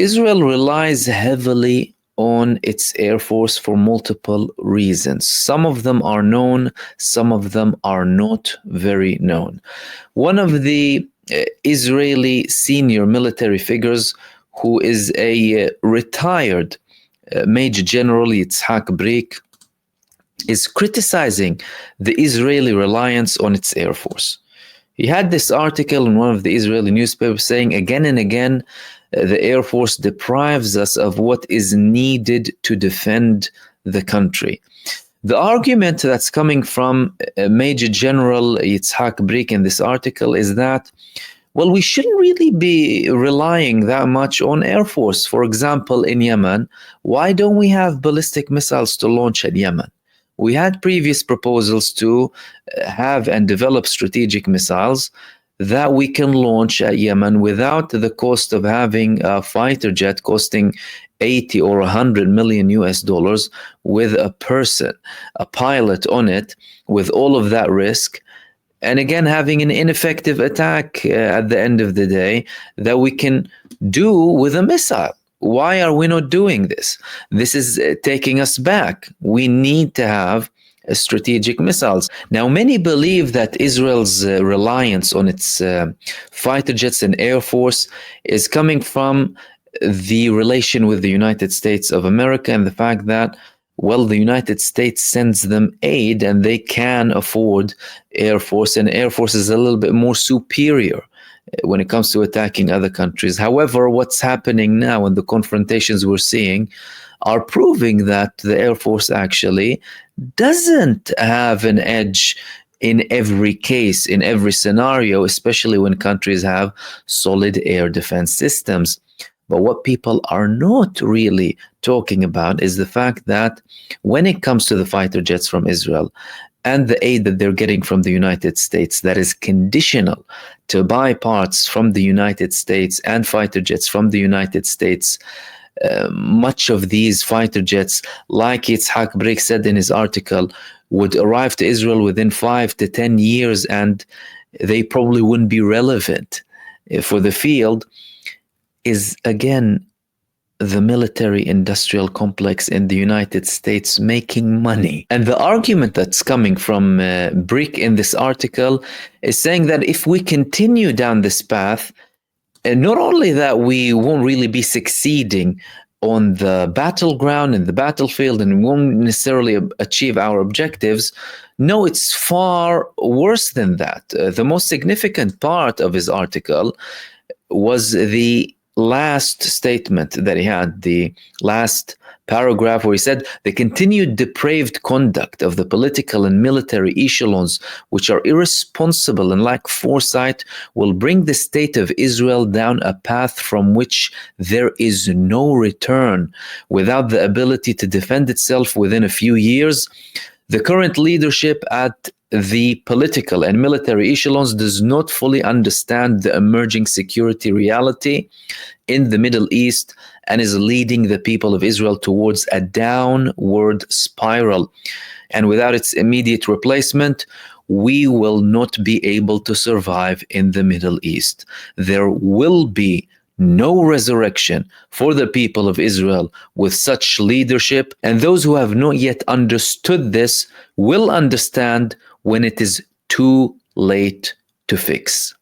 Israel relies heavily on its air force for multiple reasons. Some of them are known, some of them are not very known. One of the Israeli senior military figures, who is a retired Major General Yitzhak Brik, is criticizing the Israeli reliance on its air force. He had this article in one of the Israeli newspapers saying again and again, the Air Force deprives us of what is needed to defend the country. The argument that's coming from Major General Yitzhak Brik in this article is that, well, we shouldn't really be relying that much on Air Force. For example, in Yemen, why don't we have ballistic missiles to launch at Yemen? We had previous proposals to have and develop strategic missiles that we can launch at Yemen without the cost of having a fighter jet costing 80 or 100 million US dollars, with a person, a pilot on it, with all of that risk. And again, having an ineffective attack at the end of the day that we can do with a missile. Why are we not doing this? This is taking us back. We need to have strategic missiles. Now, many believe that Israel's reliance on its fighter jets and air force is coming from the relation with the United States of America and the fact that, well, the United States sends them aid and they can afford air force, and air force is a little bit more superior when it comes to attacking other countries. However, what's happening now and the confrontations we're seeing are proving that the Air Force actually doesn't have an edge in every case, in every scenario, especially when countries have solid air defense systems. But what people are not really talking about is the fact that when it comes to the fighter jets from Israel and the aid that they're getting from the United States, that is conditional to buy parts from the United States and fighter jets from the United States. Much of these fighter jets, like Yitzhak Brik said in his article, would arrive to Israel within 5 to 10 years, and they probably wouldn't be relevant for the field, is again the military-industrial complex in the United States making money. And the argument that's coming from Brik in this article is saying that if we continue down this path, and not only that we won't really be succeeding on the battleground and the battlefield and won't necessarily achieve our objectives, no, it's far worse than that. The most significant part of his article was the last statement that he had, the last paragraph where he said, the continued depraved conduct of the political and military echelons, which are irresponsible and lack foresight, will bring the state of Israel down a path from which there is no return. Without the ability to defend itself within a few years, the current leadership at the political and military echelons does not fully understand the emerging security reality in the Middle East and is leading the people of Israel towards a downward spiral. And without its immediate replacement, we will not be able to survive in the Middle East. There will be no resurrection for the people of Israel with such leadership, and those who have not yet understood this will understand when it is too late to fix.